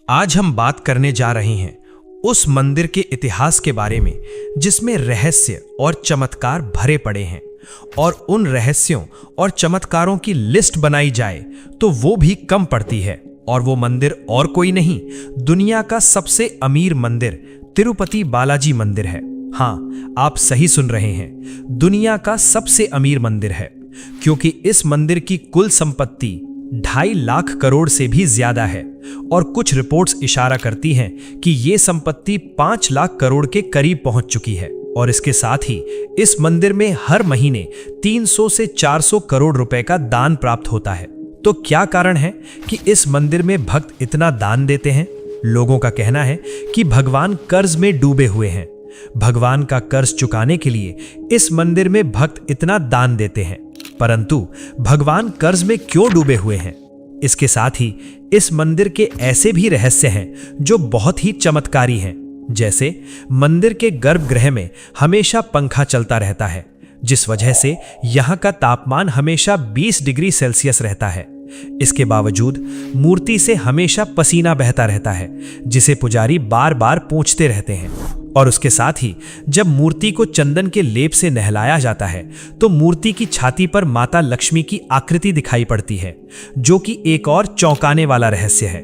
आज हम बात करने जा रहे हैं उस मंदिर के इतिहास के बारे में जिसमें रहस्य और चमत्कार भरे पड़े हैं। और उन रहस्यों और चमत्कारों की लिस्ट बनाई जाए तो वो भी कम पड़ती है। और वो मंदिर और कोई नहीं, दुनिया का सबसे अमीर मंदिर तिरुपति बालाजी मंदिर है। हाँ, आप सही सुन रहे हैं, दुनिया का सबसे अमीर मंदिर है, क्योंकि इस मंदिर की कुल संपत्ति 2.5 लाख करोड़ से भी ज्यादा है। और कुछ रिपोर्ट्स इशारा करती हैं कि ये संपत्ति 5 लाख करोड़ के करीब पहुंच चुकी है। और इसके साथ ही इस मंदिर में हर महीने 300 से 400 करोड़ रुपए का दान प्राप्त होता है। तो क्या कारण है कि इस मंदिर में भक्त इतना दान देते हैं? लोगों का कहना है कि भगवान कर्ज में डूबे हुए हैं। भगवान का कर्ज चुकाने के लिए इस मंदिर में भक्त इतना दान देते हैं। परंतु भगवान कर्ज में क्यों डूबे हुए हैं? इसके साथ ही इस मंदिर के ऐसे भी रहस्य हैं जो बहुत ही चमत्कारी हैं। जैसे मंदिर के गर्भगृह में हमेशा पंखा चलता रहता है, जिस वजह से यहाँ का तापमान हमेशा 20 डिग्री सेल्सियस रहता है। इसके बावजूद मूर्ति से हमेशा पसीना बहता रहता है, जिसे पुजारी बार बार पोंछते रहते हैं। और उसके साथ ही जब मूर्ति को चंदन के लेप से नहलाया जाता है तो मूर्ति की छाती पर माता लक्ष्मी की आकृति दिखाई पड़ती है, जो कि एक और चौंकाने वाला रहस्य है।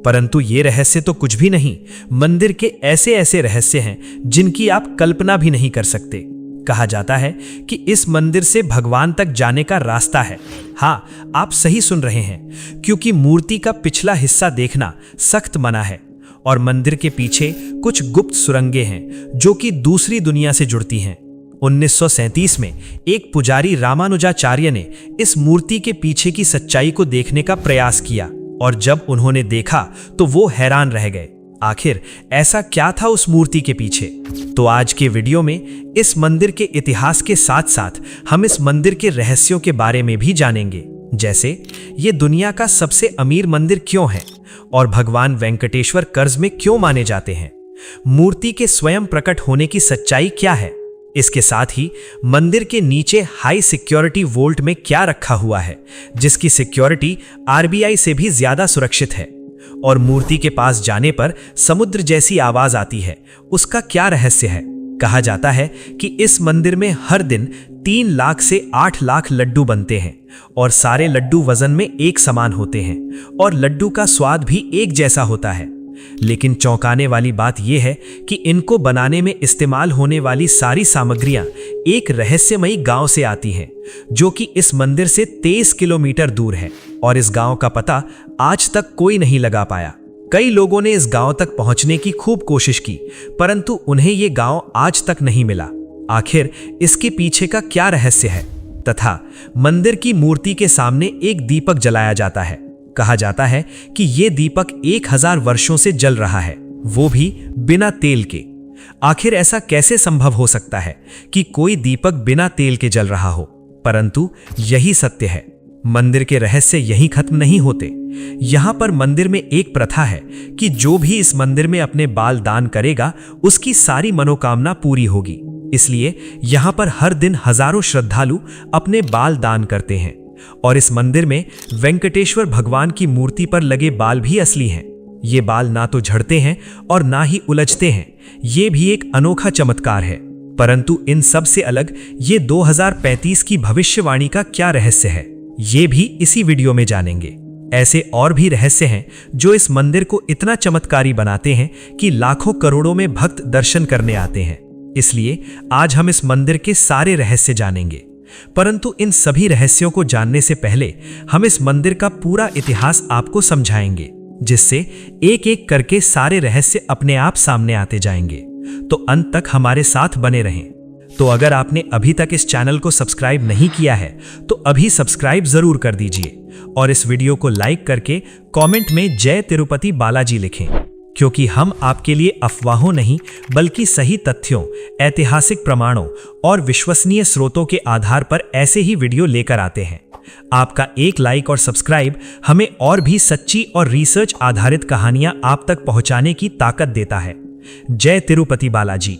परंतु ये रहस्य तो कुछ भी नहीं, मंदिर के ऐसे ऐसे रहस्य हैं जिनकी आप कल्पना भी नहीं कर सकते। कहा जाता है कि इस मंदिर से भगवान तक जाने का रास्ता है। हाँ, आप सही सुन रहे हैं, क्योंकि मूर्ति का पिछला हिस्सा देखना सख्त मना है। और मंदिर के पीछे कुछ गुप्त सुरंगें हैं जो कि दूसरी दुनिया से जुड़ती हैं। 1937 में एक पुजारी रामानुजाचार्य ने इस मूर्ति के पीछे की सच्चाई को देखने का प्रयास किया, और जब उन्होंने देखा तो वो हैरान रह गए। आखिर ऐसा क्या था उस मूर्ति के पीछे? तो आज के वीडियो में इस मंदिर के इतिहास के साथ साथ हम इस मंदिर के रहस्यों के बारे में भी जानेंगे। जैसे ये दुनिया का सबसे अमीर मंदिर क्यों है, और भगवान वेंकटेश्वर कर्ज में क्यों माने जाते हैं, मूर्ति के स्वयं प्रकट होने की सच्चाई क्या है। इसके साथ ही मंदिर के नीचे हाई सिक्योरिटी वोल्ट में क्या रखा हुआ है, जिसकी सिक्योरिटी आरबीआई से भी ज्यादा सुरक्षित है। और मूर्ति के पास जाने पर समुद्र जैसी आवाज आती है, उसका क्या रहस्य है। कहा जाता है कि इस मंदिर में हर दिन 3 लाख से 8 लाख लड्डू बनते हैं, और सारे लड्डू वजन में एक समान होते हैं, और लड्डू का स्वाद भी एक जैसा होता है। लेकिन चौंकाने वाली बात यह है कि इनको बनाने में इस्तेमाल होने वाली सारी सामग्रियां एक रहस्यमयी गांव से आती हैं, जो कि इस मंदिर से 23 किलोमीटर दूर है। और इस गांव का पता आज तक कोई नहीं लगा पाया। कई लोगों ने इस गांव तक पहुंचने की खूब कोशिश की, परंतु उन्हें ये गांव आज तक नहीं मिला। आखिर इसके पीछे का क्या रहस्य है? तथा मंदिर की मूर्ति के सामने एक दीपक जलाया जाता है। कहा जाता है कि यह दीपक 1000 वर्षों से जल रहा है, वो भी बिना तेल के। आखिर ऐसा कैसे संभव हो सकता है कि कोई दीपक बिना तेल के जल रहा हो? परंतु यही सत्य है। मंदिर के रहस्य यहीं खत्म नहीं होते। यहां पर मंदिर में एक प्रथा है कि जो भी इस मंदिर में अपने बाल दान करेगा, उसकी सारी मनोकामना पूरी होगी। इसलिए यहां पर हर दिन हजारों श्रद्धालु अपने बाल दान करते हैं। और इस मंदिर में वेंकटेश्वर भगवान की मूर्ति पर लगे बाल भी असली हैं। ये बाल ना तो झड़ते हैं और ना ही उलझते हैं। ये भी एक अनोखा चमत्कार है। परंतु इन सब से अलग ये 2035 की भविष्यवाणी का क्या रहस्य है, ये भी इसी वीडियो में जानेंगे। ऐसे और भी रहस्य हैं जो इस मंदिर को इतना चमत्कारी बनाते हैं कि लाखों करोड़ों में भक्त दर्शन करने आते हैं। इसलिए आज हम इस मंदिर के सारे रहस्य जानेंगे। परंतु इन सभी रहस्यों को जानने से पहले हम इस मंदिर का पूरा इतिहास आपको समझाएंगे, जिससे एक एक करके सारे रहस्य अपने आप सामने आते जाएंगे। तो अंत तक हमारे साथ बने रहें। तो अगर आपने अभी तक इस चैनल को सब्सक्राइब नहीं किया है तो अभी सब्सक्राइब जरूर कर दीजिए, और इस वीडियो को लाइक करके कमेंट में जय तिरुपति बालाजी लिखें, क्योंकि हम आपके लिए अफवाहों नहीं बल्कि सही तथ्यों, ऐतिहासिक प्रमाणों और विश्वसनीय स्रोतों के आधार पर ऐसे ही वीडियो लेकर आते हैं। आपका एक लाइक और सब्सक्राइब हमें और भी सच्ची और रिसर्च आधारित कहानियां आप तक पहुंचाने की ताकत देता है। जय तिरुपति बालाजी।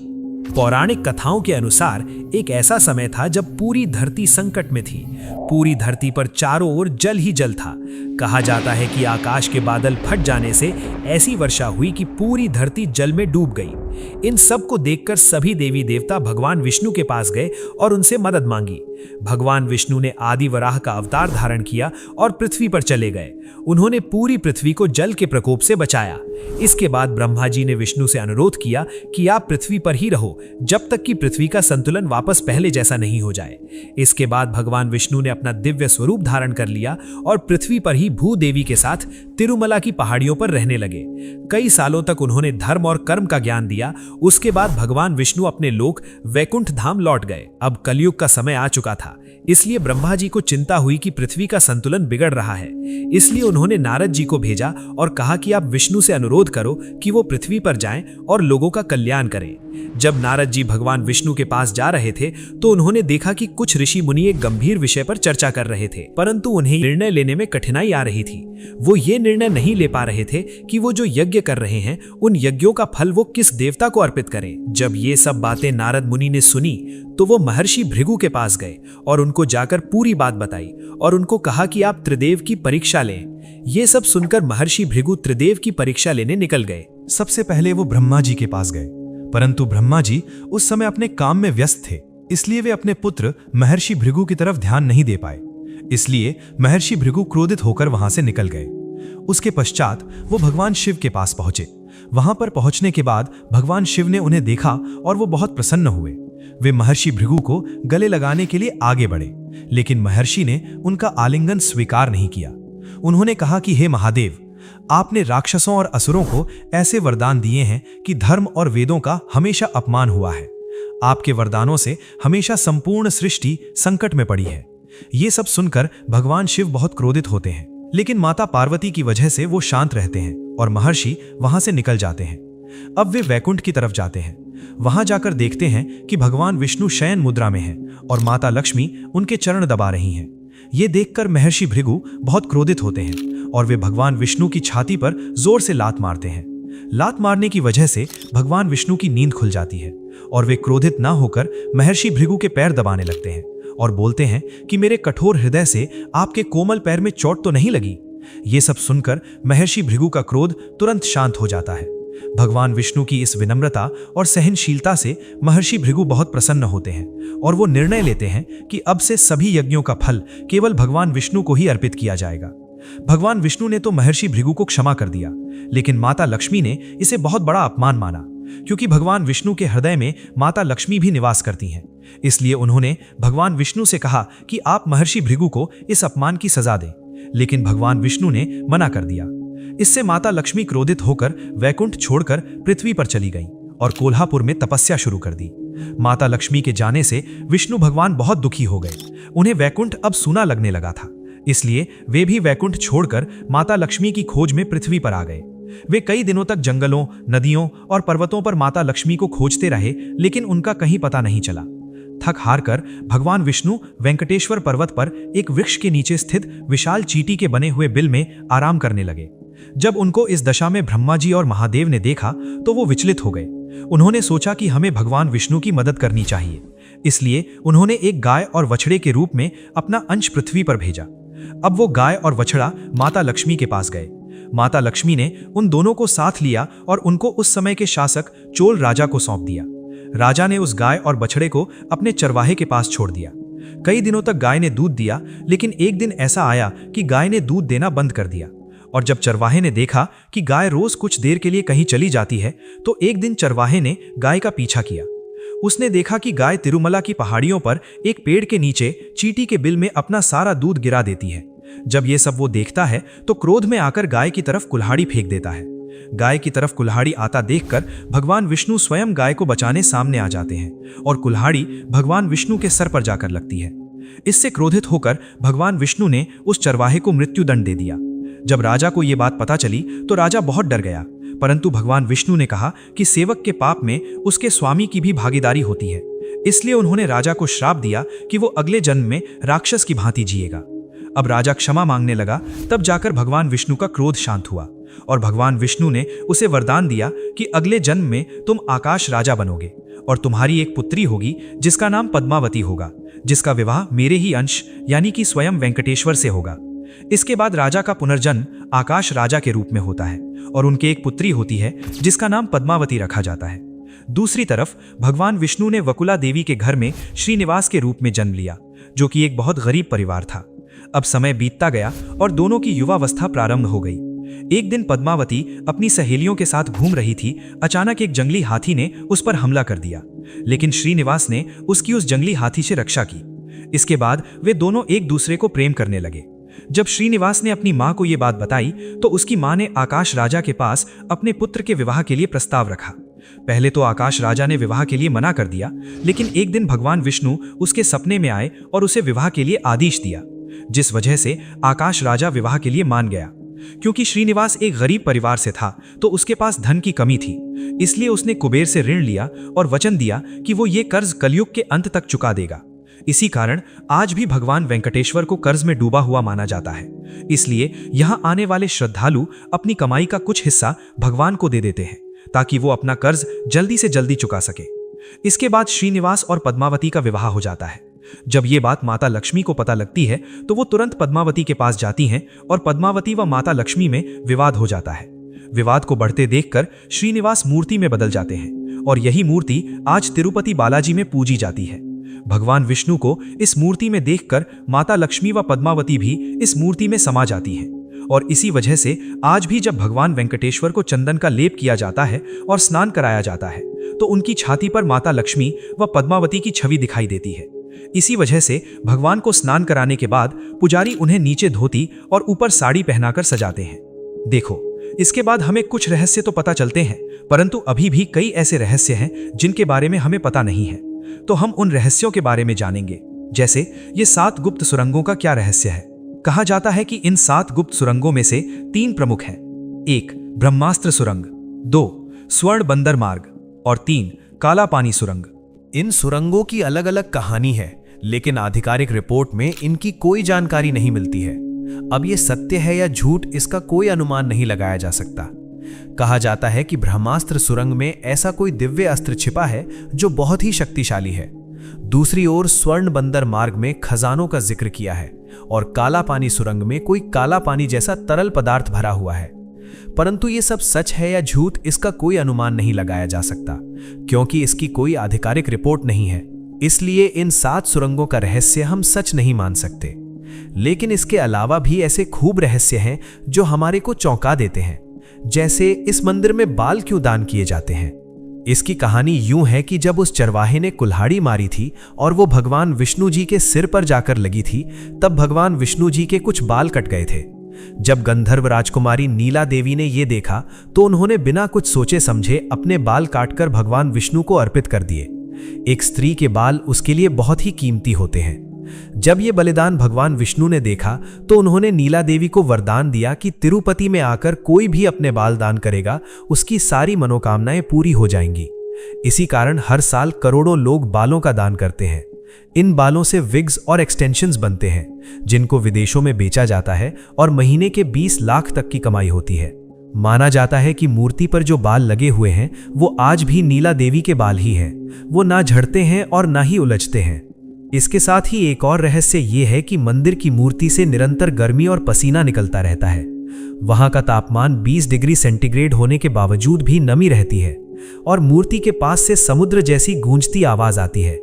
पौराणिक कथाओं के अनुसार एक ऐसा समय था जब पूरी धरती संकट में थी। पूरी धरती पर चारों ओर जल ही जल था। कहा जाता है कि आकाश के बादल फट जाने से ऐसी वर्षा हुई कि पूरी धरती जल में डूब गई। इन सब को देखकर सभी देवी देवता भगवान विष्णु के पास गए और उनसे मदद मांगी। भगवान विष्णु ने आदि वराह का अवतार धारण किया और पृथ्वी पर चले गए। उन्होंने पूरी पृथ्वी को जल के प्रकोप से बचाया। इसके बाद ब्रह्मा जी ने विष्णु से अनुरोध किया कि आप पृथ्वी पर ही रहो जब तक कि पृथ्वी का संतुलन वापस पहले जैसा नहीं हो जाए। इसके बाद भगवान विष्णु ने अपना दिव्य स्वरूप धारण कर लिया और पृथ्वी पर ही भूदेवी के साथ तिरुमला की पहाड़ियों पर रहने लगे। कई सालों तक उन्होंने धर्म और कर्म का ज्ञान दिया। उसके बाद भगवान विष्णु अपने लोक वैकुंठ धाम लौट गए। अब कलयुग का समय आ चुका था, इसलिए ब्रह्मा जी को चिंता हुई कि पृथ्वी का संतुलन बिगड़ रहा है। इसलिए उन्होंने नारद जी को भेजा और कहा कि आप विष्णु से अनुरोध करो कि वो पृथ्वी पर जाएं और लोगों का कल्याण करें। जब नारद जी भगवान विष्णु के पास जा रहे थे तो उन्होंने देखा कि कुछ ऋषि मुनि एक गंभीर विषय पर चर्चा कर रहे थे, परंतु उन्हें निर्णय लेने में कठिनाई आ रही थी। वो ये निर्णय नहीं ले पा रहे थे कि वो जो यज्ञ कर रहे हैं उन यज्ञों का फल वो किस देवता को अर्पित करें। जब ये सब बातें नारद मुनि ने सुनी तो वो महर्षि भृगु के पास गए और उनको जाकर पूरी बात बताई और उनको कहा कि आप त्रिदेव की परीक्षा लें। ये सब सुनकर महर्षि भृगु त्रिदेव की परीक्षा लेने निकल गए। सबसे पहले वो ब्रह्मा जी के पास गए, परंतु ब्रह्मा जी उस समय अपने काम में व्यस्त थे, इसलिए वे अपने पुत्र महर्षि भृगु की तरफ ध्यान नहीं दे पाए। इसलिए महर्षि भृगु क्रोधित होकर वहां से निकल गए। उसके पश्चात वो भगवान शिव के पास पहुंचे। वहां पर पहुंचने के बाद भगवान शिव ने उन्हें देखा और वो बहुत प्रसन्न हुए। वे महर्षि भृगु को गले लगाने के लिए आगे बढ़े, लेकिन महर्षि ने उनका आलिंगन स्वीकार नहीं किया। उन्होंने कहा कि हे महादेव, आपने राक्षसों और असुरों को ऐसे वरदान दिए हैं कि धर्म और वेदों का हमेशा अपमान हुआ है। आपके वरदानों से हमेशा संपूर्ण सृष्टि संकट में पड़ी है। ये सब सुनकर भगवान शिव बहुत क्रोधित होते हैं, लेकिन माता पार्वती की वजह से वो शांत रहते हैं और महर्षि वहां से निकल जाते हैं। अब वे वैकुंठ की तरफ जाते हैं। वहां जाकर देखते हैं कि भगवान विष्णु शयन मुद्रा में हैं और माता लक्ष्मी उनके चरण दबा रही हैं। ये देखकर महर्षि भृगु बहुत क्रोधित होते हैं और वे भगवान विष्णु की छाती पर जोर से लात मारते हैं। लात मारने की वजह से भगवान विष्णु की नींद खुल जाती है और वे क्रोधित न होकर महर्षि भृगु के पैर दबाने लगते हैं और बोलते हैं कि मेरे कठोर हृदय से आपके कोमल पैर में चोट तो नहीं लगी। ये सब सुनकर महर्षि भृगु का क्रोध तुरंत शांत हो जाता है। भगवान विष्णु की इस विनम्रता और सहनशीलता से महर्षि भृगु बहुत प्रसन्न होते हैं और वो निर्णय लेते हैं कि अब से सभी यज्ञों का फल केवल भगवान विष्णु को ही अर्पित किया जाएगा। भगवान विष्णु ने तो महर्षि भृगु को क्षमा कर दिया, लेकिन माता लक्ष्मी ने इसे बहुत बड़ा अपमान माना, क्योंकि भगवान विष्णु के हृदय में माता लक्ष्मी भी निवास करती हैं। इसलिए उन्होंने भगवान विष्णु से कहा कि आप महर्षि भृगु को इस अपमान की सजा दें, लेकिन भगवान विष्णु ने मना कर दिया। इससे माता लक्ष्मी क्रोधित होकर वैकुंठ छोड़कर पृथ्वी पर चली गईं और कोल्हापुर में तपस्या शुरू कर दी। माता लक्ष्मी के जाने से विष्णु भगवान बहुत दुखी हो गए। उन्हें वैकुंठ अब सूना लगने लगा था, इसलिए वे भी वैकुंठ छोड़कर माता लक्ष्मी की खोज में पृथ्वी पर आ गए। वे कई दिनों तक जंगलों, नदियों और पर्वतों पर माता लक्ष्मी को खोजते रहे, लेकिन उनका कहीं पता नहीं चला। थक हार कर भगवान विष्णु वेंकटेश्वर पर्वत पर एक वृक्ष के नीचे स्थित विशाल चींटी के बने हुए बिल में आराम करने लगे। जब उनको इस दशा में ब्रह्मा जी और महादेव ने देखा तो वो विचलित हो गए। उन्होंने सोचा कि हमें भगवान विष्णु की मदद करनी चाहिए, इसलिए उन्होंने एक गाय और वछड़े के रूप में अपना अंश पृथ्वी पर भेजा। अब वो गाय और वछड़ा माता लक्ष्मी के पास गए। माता लक्ष्मी ने उन दोनों को साथ लिया और उनको उस समय के शासक चोल राजा को सौंप दिया। राजा ने उस गाय और बछड़े को अपने चरवाहे के पास छोड़ दिया। कई दिनों तक गाय ने दूध दिया, लेकिन एक दिन ऐसा आया कि गाय ने दूध देना बंद कर दिया। और जब चरवाहे ने देखा कि गाय रोज कुछ देर के लिए कहीं चली जाती है, तो एक दिन चरवाहे ने गाय का पीछा किया। उसने देखा कि गाय तिरुमला की पहाड़ियों पर एक पेड़ के नीचे चींटी के बिल में अपना सारा दूध गिरा देती है। जब ये सब वो देखता है तो क्रोध में आकर गाय की तरफ कुल्हाड़ी फेंक देता है। गाय की तरफ कुल्हाड़ी आता देखकर भगवान विष्णु स्वयं गाय को बचाने सामने आ जाते हैं और कुल्हाड़ी भगवान विष्णु के सर पर जाकर लगती है। इससे क्रोधित होकर भगवान विष्णु ने उस चरवाहे को मृत्युदंड दे दिया। जब राजा को यह बात पता चली तो राजा बहुत डर गया, परंतु भगवान विष्णु ने कहा कि सेवक के पाप में उसके स्वामी की भी भागीदारी होती है। इसलिए उन्होंने राजा को श्राप दिया कि वो अगले जन्म में राक्षस की भांति जिएगा। अब राजा क्षमा मांगने लगा, तब जाकर भगवान विष्णु का क्रोध शांत हुआ और भगवान विष्णु ने उसे वरदान दिया कि अगले जन्म में तुम आकाश राजा बनोगे और तुम्हारी एक पुत्री होगी जिसका नाम पद्मावती होगा, जिसका विवाह मेरे ही अंश यानी कि स्वयं वेंकटेश्वर से होगा। इसके बाद राजा का पुनर्जन्म आकाश राजा के रूप में होता है और उनके एक पुत्री होती है जिसका नाम पद्मावती रखा जाता है। दूसरी तरफ भगवान विष्णु ने वकुला देवी के घर में श्रीनिवास के रूप में जन्म लिया, जो कि एक बहुत गरीब परिवार था। अब समय बीतता गया और दोनों की युवावस्था प्रारंभ हो गई। एक दिन पद्मावती अपनी सहेलियों के साथ घूम रही थी। अचानक एक जंगली हाथी ने उस पर हमला कर दिया, लेकिन श्रीनिवास ने उसकी उस जंगली हाथी से रक्षा की। इसके बाद वे दोनों एक दूसरे को प्रेम करने लगे। जब श्रीनिवास ने अपनी मां को यह बात बताई तो उसकी मां ने आकाश राजा के पास अपने पुत्र के विवाह के लिए प्रस्ताव रखा। पहले तो आकाश राजा ने विवाह के लिए मना कर दिया, लेकिन एक दिन भगवान विष्णु उसके सपने में आए और उसे विवाह के लिए आदेश दिया, जिस वजह से आकाश राजा विवाह के लिए मान गया। क्योंकि श्रीनिवास एक गरीब परिवार से था तो उसके पास धन की कमी थी, इसलिए उसने कुबेर से ऋण लिया और वचन दिया कि वो ये कर्ज कलयुग के अंत तक चुका देगा। इसी कारण आज भी भगवान वेंकटेश्वर को कर्ज में डूबा हुआ माना जाता है। इसलिए यहाँ आने वाले श्रद्धालु अपनी कमाई का कुछ हिस्सा भगवान को दे देते हैं ताकि वो अपना कर्ज जल्दी से जल्दी चुका सके। इसके बाद श्रीनिवास और पद्मावती का विवाह हो जाता है। जब ये बात माता लक्ष्मी को पता लगती है तो वो तुरंत पद्मावती के पास जाती हैं और पद्मावती व माता लक्ष्मी में विवाद हो जाता है। विवाद को बढ़ते देखकर श्रीनिवास मूर्ति में बदल जाते हैं और यही मूर्ति आज तिरुपति बालाजी में पूजी जाती है। भगवान विष्णु को इस मूर्ति में देखकर माता लक्ष्मी व पद्मावती भी इस मूर्ति में समा जाती हैं और इसी वजह से आज भी जब भगवान वेंकटेश्वर को चंदन का लेप किया जाता है और स्नान कराया जाता है तो उनकी छाती पर माता लक्ष्मी व पद्मावती की छवि दिखाई देती है। इसी वजह से भगवान को स्नान कराने के बाद पुजारी उन्हें नीचे धोती और ऊपर साड़ी पहनाकर सजाते हैं। देखो, इसके बाद हमें कुछ रहस्य तो पता चलते हैं, परंतु अभी भी कई ऐसे रहस्य हैं जिनके बारे में हमें पता नहीं है। तो हम उन रहस्यों के बारे में जानेंगे, जैसे ये 7 गुप्त सुरंगों का क्या रहस्य है। कहा जाता है कि इन 7 गुप्त सुरंगों में से 3 प्रमुख हैं। 1 ब्रह्मास्त्र सुरंग, 2 स्वर्ण बंदर मार्ग और 3 काला पानी सुरंग। इन सुरंगों की अलग अलग कहानी है, लेकिन आधिकारिक रिपोर्ट में इनकी कोई जानकारी नहीं मिलती है। अब ये सत्य है या झूठ, इसका कोई अनुमान नहीं लगाया जा सकता। कहा जाता है कि ब्रह्मास्त्र सुरंग में ऐसा कोई दिव्य अस्त्र छिपा है जो बहुत ही शक्तिशाली है। दूसरी ओर स्वर्ण बंदर मार्ग में खजानों का जिक्र किया है और काला पानी सुरंग में कोई काला पानी जैसा तरल पदार्थ भरा हुआ है। परंतु ये सब सच है या झूठ, इसका कोई अनुमान नहीं लगाया जा सकता, क्योंकि इसकी कोई आधिकारिक रिपोर्ट नहीं है। इसलिए इन 7 सुरंगों का रहस्य हम सच नहीं मान सकते। लेकिन इसके अलावा भी ऐसे खूब रहस्य हैं जो हमारे को चौंका देते हैं। जैसे इस मंदिर में बाल क्यों दान किए जाते हैं। इसकी कहानी यूं है कि जब उस चरवाहे ने कुल्हाड़ी मारी थी और वो भगवान विष्णु जी के सिर पर जाकर लगी थी, तब भगवान विष्णु जी के कुछ बाल कट गए थे। जब गंधर्व राजकुमारी नीला देवी ने यह देखा तो उन्होंने बिना कुछ सोचे समझे अपने बाल काटकर भगवान विष्णु को अर्पित कर दिए। एक स्त्री के बाल उसके लिए बहुत ही कीमती होते हैं। जब ये बलिदान भगवान विष्णु ने देखा तो उन्होंने नीला देवी को वरदान दिया कि तिरुपति में आकर कोई भी अपने बाल दान करेगा, उसकी सारी मनोकामनाएं पूरी हो जाएंगी। इसी कारण हर साल करोड़ों लोग बालों का दान करते हैं। इन बालों से विग्स और एक्सटेंशंस बनते हैं, जिनको विदेशों में बेचा जाता है और महीने के 20 लाख तक की कमाई होती है। माना जाता है कि मूर्ति पर जो बाल लगे हुए हैं वो आज भी नीला देवी के बाल ही हैं। वो ना झड़ते हैं और ना ही उलझते हैं। इसके साथ ही एक और रहस्य ये है कि मंदिर की मूर्ति से निरंतर गर्मी और पसीना निकलता रहता है। वहां का तापमान 20 डिग्री सेंटीग्रेड होने के बावजूद भी नमी रहती है और मूर्ति के पास से समुद्र जैसी गूंजती आवाज आती है।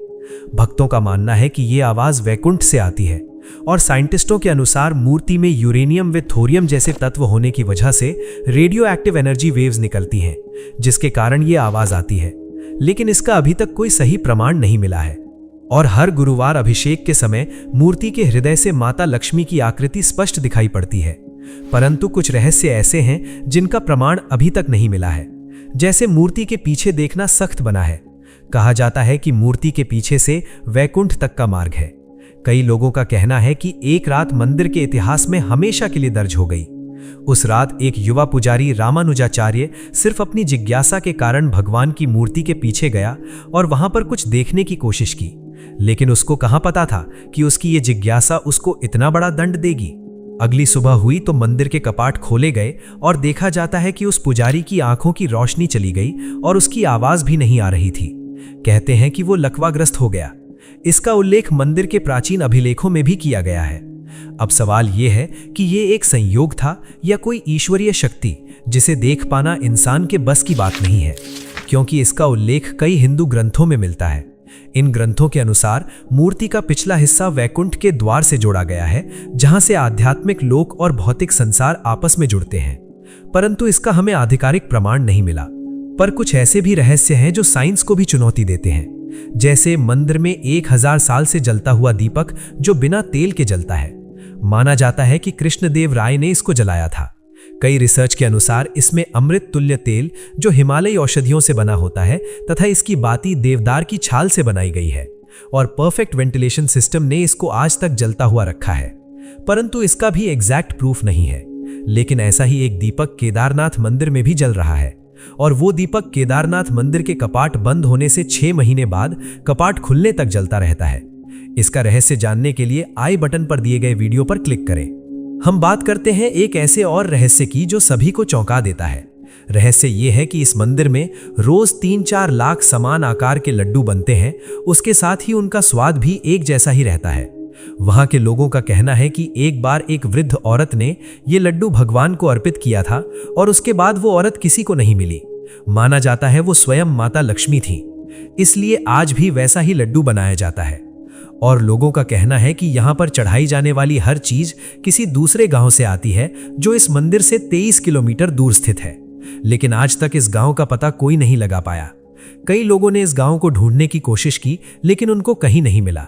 भक्तों का मानना है कि ये आवाज वैकुंठ से आती है और साइंटिस्टों के अनुसार मूर्ति में यूरेनियम व थोरियम जैसे तत्व होने की वजह से रेडियो एक्टिव एनर्जी वेव्स निकलती हैं, जिसके कारण ये आवाज आती है। लेकिन इसका अभी तक कोई सही प्रमाण नहीं मिला है। और हर गुरुवार अभिषेक के समय मूर्ति के हृदय से माता लक्ष्मी की आकृति स्पष्ट दिखाई पड़ती है। परंतु कुछ रहस्य ऐसे हैं जिनका प्रमाण अभी तक नहीं मिला है। जैसे मूर्ति के पीछे देखना सख्त बना है। कहा जाता है कि मूर्ति के पीछे से वैकुंठ तक का मार्ग है। कई लोगों का कहना है कि एक रात मंदिर के इतिहास में हमेशा के लिए दर्ज हो गई। उस रात एक युवा पुजारी रामानुजाचार्य सिर्फ अपनी जिज्ञासा के कारण भगवान की मूर्ति के पीछे गया और वहां पर कुछ देखने की कोशिश की, लेकिन उसको कहां पता था कि उसकी ये जिज्ञासा उसको इतना बड़ा दंड देगी। अगली सुबह हुई तो मंदिर के कपाट खोले गए और देखा जाता है कि उस पुजारी की आंखों की रोशनी चली गई और उसकी आवाज भी नहीं आ रही थी। कहते हैं कि वो लकवाग्रस्त हो गया। इसका उल्लेख मंदिर के प्राचीन अभिलेखों में भी किया गया है। अब सवाल ये है कि ये एक संयोग था या कोई ईश्वरीय शक्ति जिसे देख पाना इंसान के बस की बात नहीं है, क्योंकि इसका उल्लेख कई हिंदू ग्रंथों में मिलता है। इन ग्रंथों के अनुसार मूर्ति का पिछला हिस्सा वैकुंठ के द्वार से जोड़ा गया है, जहां से आध्यात्मिक लोक और भौतिक संसार आपस में जुड़ते हैं। परंतु इसका हमें आधिकारिक प्रमाण नहीं मिला। पर कुछ ऐसे भी रहस्य हैं जो साइंस को भी चुनौती देते हैं, जैसे मंदिर में 1000 साल से जलता हुआ दीपक जो बिना तेल के जलता है। माना जाता है कि कृष्णदेव राय ने इसको जलाया था। कई रिसर्च के अनुसार इसमें अमृत तुल्य तेल जो हिमालयी औषधियों से बना होता है तथा इसकी बाती देवदार की छाल से बनाई गई है और परफेक्ट वेंटिलेशन सिस्टम ने इसको आज तक जलता हुआ रखा है। परंतु इसका भी एग्जैक्ट प्रूफ नहीं है। लेकिन ऐसा ही एक दीपक केदारनाथ मंदिर में भी जल रहा है और वो दीपक केदारनाथ मंदिर के कपाट बंद होने से 6 महीने बाद कपाट खुलने तक जलता रहता है। इसका रहस्य जानने के लिए आई बटन पर दिए गए वीडियो पर क्लिक करें। हम बात करते हैं एक ऐसे और रहस्य की जो सभी को चौंका देता है। रहस्य ये है कि इस मंदिर में रोज 3-4 लाख समान आकार के लड्डू बनते हैं। उसके साथ ही उनका स्वाद भी एक जैसा ही रहता है। वहां के लोगों का कहना है कि एक बार एक वृद्ध औरत ने ये लड्डू भगवान को अर्पित किया था और उसके बाद वो औरत किसी को नहीं मिली। माना जाता है वो स्वयं माता लक्ष्मी थी, इसलिए आज भी वैसा ही लड्डू बनाया जाता है। और लोगों का कहना है कि यहाँ पर चढ़ाई जाने वाली हर चीज किसी दूसरे गांव से आती है जो इस मंदिर से 23 किलोमीटर दूर स्थित है। लेकिन आज तक इस गांव का पता कोई नहीं लगा पाया। कई लोगों ने इस गांव को ढूंढने की कोशिश की, लेकिन उनको कहीं नहीं मिला।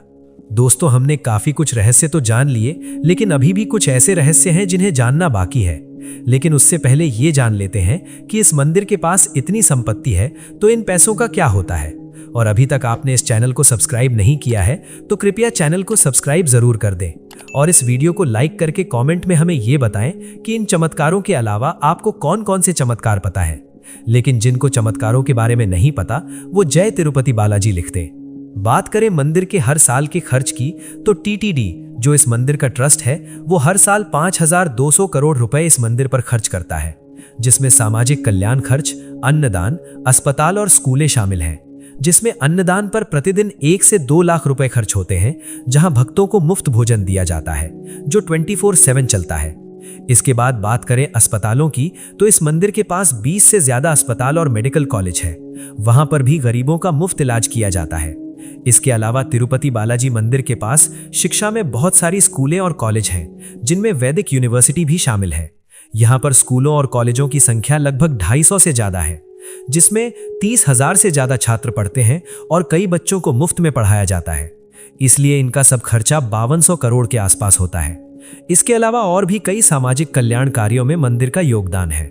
दोस्तों, हमने काफी कुछ रहस्य तो जान लिए, लेकिन अभी भी कुछ ऐसे रहस्य हैं जिन्हें जानना बाकी है। लेकिन उससे पहले ये जान लेते हैं कि इस मंदिर के पास इतनी संपत्ति है तो इन पैसों का क्या होता है। और अभी तक आपने इस चैनल को सब्सक्राइब नहीं किया है तो कृपया चैनल को सब्सक्राइब जरूर कर दें और इस वीडियो को लाइक करके कमेंट में हमें ये बताएं कि इन चमत्कारों के अलावा आपको कौन कौन से चमत्कार पता है। लेकिन जिनको चमत्कारों के बारे में नहीं पता वो जय तिरुपति बालाजी लिख दें। बात करें मंदिर के हर साल के खर्च की तो टीटीडी जो इस मंदिर का ट्रस्ट है वो हर साल 5200 करोड़ रुपए इस मंदिर पर खर्च करता है, जिसमें सामाजिक कल्याण खर्च, अन्नदान, अस्पताल और स्कूलें शामिल हैं। जिसमें अन्नदान पर प्रतिदिन 1 से 2 लाख रुपए खर्च होते हैं, जहां भक्तों को मुफ्त भोजन दिया जाता है जो 24/7 चलता है। इसके बाद बात करें अस्पतालों की तो इस मंदिर के पास 20 से ज्यादा अस्पताल और मेडिकल कॉलेज है। वहां पर भी गरीबों का मुफ्त इलाज किया जाता है। इसके अलावा तिरुपति बालाजी मंदिर के पास शिक्षा में बहुत सारी स्कूलें और कॉलेज हैं, जिनमें वैदिक यूनिवर्सिटी भी शामिल है। यहाँ पर स्कूलों और कॉलेजों की संख्या लगभग 250 से ज्यादा है, जिसमें 30,000 से ज्यादा छात्र पढ़ते हैं और कई बच्चों को मुफ्त में पढ़ाया जाता है। इसलिए इनका सब खर्चा 5200 करोड़ के आसपास होता है। इसके अलावा और भी कई सामाजिक कल्याण कार्यों में मंदिर का योगदान है।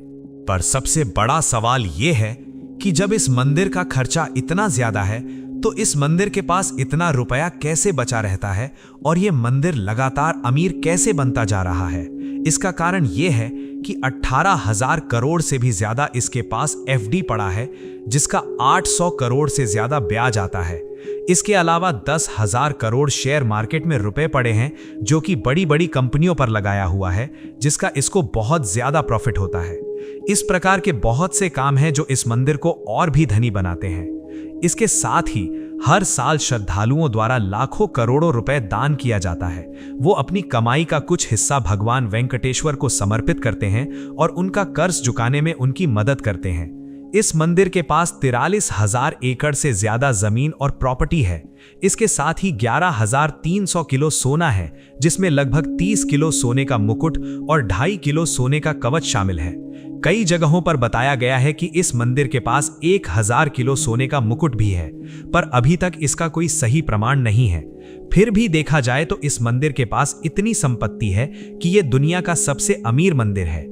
पर सबसे बड़ा सवाल यह है कि जब इस मंदिर का खर्चा इतना ज्यादा है तो इस मंदिर के पास इतना रुपया कैसे बचा रहता है और ये मंदिर लगातार अमीर कैसे बनता जा रहा है। इसका कारण यह है कि 18,000 करोड़ से भी ज्यादा इसके पास एफडी पड़ा है, जिसका 800 करोड़ से ज्यादा ब्याज आता है। इसके अलावा 10,000 करोड़ शेयर मार्केट में रुपए पड़े हैं जो कि बड़ी बड़ी कंपनियों पर लगाया हुआ है, जिसका इसको बहुत ज्यादा प्रॉफिट होता है। इस प्रकार के बहुत से काम हैं जो इस मंदिर को और भी धनी बनाते हैं। इसके साथ ही हर साल श्रद्धालुओं द्वारा लाखों करोड़ों रुपए दान किया जाता है। वो अपनी कमाई का कुछ हिस्सा भगवान वेंकटेश्वर को समर्पित करते हैं और उनका कर्ज चुकाने में उनकी मदद करते हैं। इस मंदिर के पास 43,000 एकड़ से ज्यादा जमीन और प्रॉपर्टी है। इसके साथ ही 11,300 किलो सोना है, जिसमें लगभग 30 किलो सोने का मुकुट और 2.5 किलो सोने का कवच शामिल है। कई जगहों पर बताया गया है कि इस मंदिर के पास 1000 किलो सोने का मुकुट भी है, पर अभी तक इसका कोई सही प्रमाण नहीं है। फिर भी देखा जाए तो इस मंदिर के पास इतनी संपत्ति है कि यह दुनिया का सबसे अमीर मंदिर है।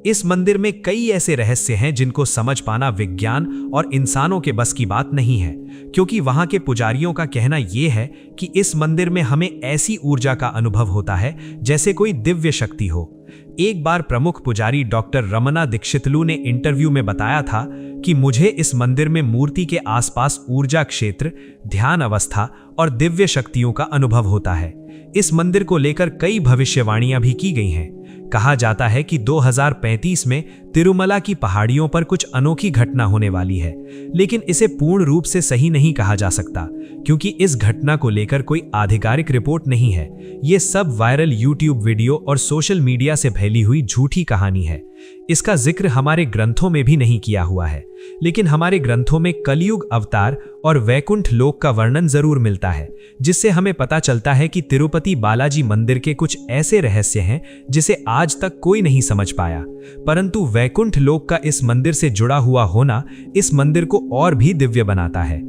इस मंदिर में कई ऐसे रहस्य हैं जिनको समझ पाना विज्ञान और इंसानों के बस की बात नहीं है, क्योंकि वहां के पुजारियों का कहना यह है कि इस मंदिर में हमें ऐसी ऊर्जा का अनुभव होता है जैसे कोई दिव्य शक्ति हो। एक बार प्रमुख पुजारी डॉक्टर रमना दीक्षितलू ने इंटरव्यू में बताया था कि मुझे इस मंदिर में मूर्ति के आसपास ऊर्जा क्षेत्र, ध्यान अवस्था और दिव्य शक्तियों का अनुभव होता है। इस मंदिर को लेकर कई भविष्यवाणियां भी की गई हैं। कहा जाता है कि 2035 में तिरुमला की पहाड़ियों पर कुछ अनोखी घटना होने वाली है, लेकिन इसे पूर्ण रूप से सही नहीं कहा जा सकता क्योंकि इस घटना को लेकर कोई आधिकारिक रिपोर्ट नहीं है। ये सब वायरल यूट्यूब वीडियो और सोशल मीडिया से फैली हुई झूठी कहानी है। इसका जिक्र हमारे ग्रंथों में भी नहीं किया हुआ है, लेकिन हमारे ग्रंथों में कलयुग अवतार और वैकुंठ लोक का वर्णन जरूर मिलता है, जिससे हमें पता चलता है कि तिरुपति बालाजी मंदिर के कुछ ऐसे रहस्य हैं जिसे आज तक कोई नहीं समझ पाया। परंतु वैकुंठ लोक का इस मंदिर से जुड़ा हुआ होना इस मंदिर को और भी दिव्य बनाता है।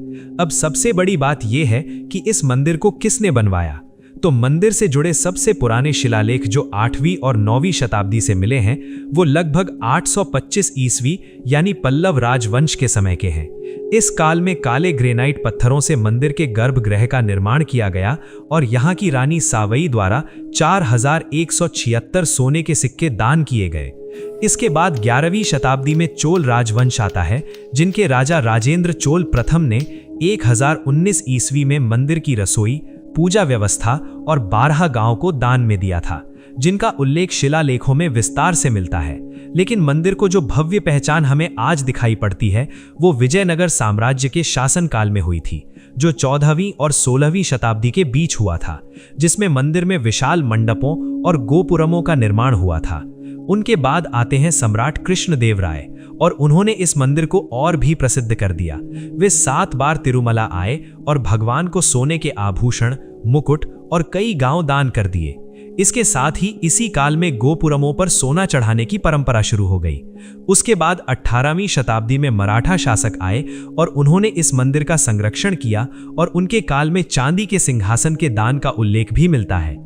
अब सबसे बड़ी बात यह है कि इस मंदिर को किसने बनवाया। तो मंदिर से जुड़े सबसे पुराने शिलालेख जो 8वीं और 9वीं शताब्दी से मिले हैं, वो लगभग 825 ईस्वी यानी पल्लव राजवंश के समय के हैं। इस काल में काले ग्रेनाइट पत्थरों से मंदिर के गर्भगृह का निर्माण किया गया और यहाँ की रानी सावई द्वारा 4176 सोने के सिक्के दान किए गए। इसके बाद 11वीं शताब्दी में चोल राजवंश आता है, जिनके राजा राजेंद्र चोल प्रथम ने 1019 ईस्वी में मंदिर की रसोई, पूजा व्यवस्था और 12 गांव को दान में दिया था, जिनका उल्लेख शिलालेखों में विस्तार से मिलता है। लेकिन मंदिर को जो भव्य पहचान हमें आज दिखाई पड़ती है, वो विजयनगर साम्राज्य के शासनकाल में हुई थी, जो 14वीं और 16वीं शताब्दी के बीच हुआ था, जिसमें मंदिर में विशाल मंडपों और गोपुरमों का निर्माण हुआ था। उनके बाद आते हैं सम्राट कृष्णदेवराय और उन्होंने इस मंदिर को और भी प्रसिद्ध कर दिया। वे 7 बार तिरुमला आए और भगवान को सोने के आभूषण, मुकुट और कई गांव दान कर दिए। इसके साथ ही इसी काल में गोपुरमों पर सोना चढ़ाने की परंपरा शुरू हो गई। उसके बाद 18वीं शताब्दी में मराठा शासक आए और उन्होंने इस मंदिर का संरक्षण किया और उनके काल में चांदी के सिंहासन के दान का उल्लेख भी मिलता है।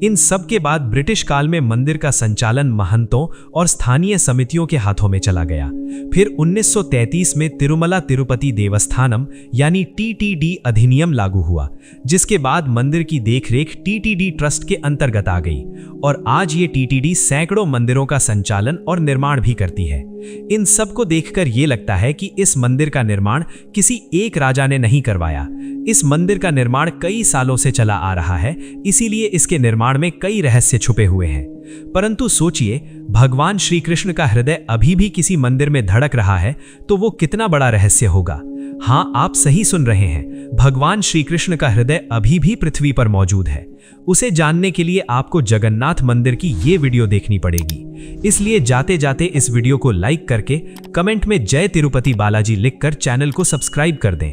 इन सब के बाद ब्रिटिश काल में मंदिर का संचालन महंतों और स्थानीय समितियों के हाथों में चला गया। फिर 1933 में तिरुमला तिरुपति देवस्थानम यानी TTD अधिनियम लागू हुआ, जिसके बाद मंदिर की देखरेख TTD ट्रस्ट के अंतर्गत आ गई और आज ये TTD सैकड़ों मंदिरों का संचालन और निर्माण भी करती है। इन सब को देखकर ये लगता है कि इस मंदिर का निर्माण किसी एक राजा ने नहीं करवाया। इस मंदिर का निर्माण कई सालों से चला आ रहा है, इसीलिए इसके निर्माण में कई रहस्य छुपे हुए हैं। परंतु सोचिए, भगवान श्री कृष्ण का हृदय अभी भी किसी मंदिर में धड़क रहा है, तो वो कितना बड़ा रहस्य होगा। हाँ, आप सही सुन रहे हैं, भगवान श्री कृष्ण का हृदय अभी भी पृथ्वी पर मौजूद है। उसे जानने के लिए आपको जगन्नाथ मंदिर की ये वीडियो देखनी पड़ेगी। इसलिए जाते जाते इस वीडियो को लाइक करके कमेंट में जय तिरुपति बालाजी लिखकर चैनल को सब्सक्राइब कर दें।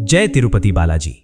जय तिरुपति बालाजी।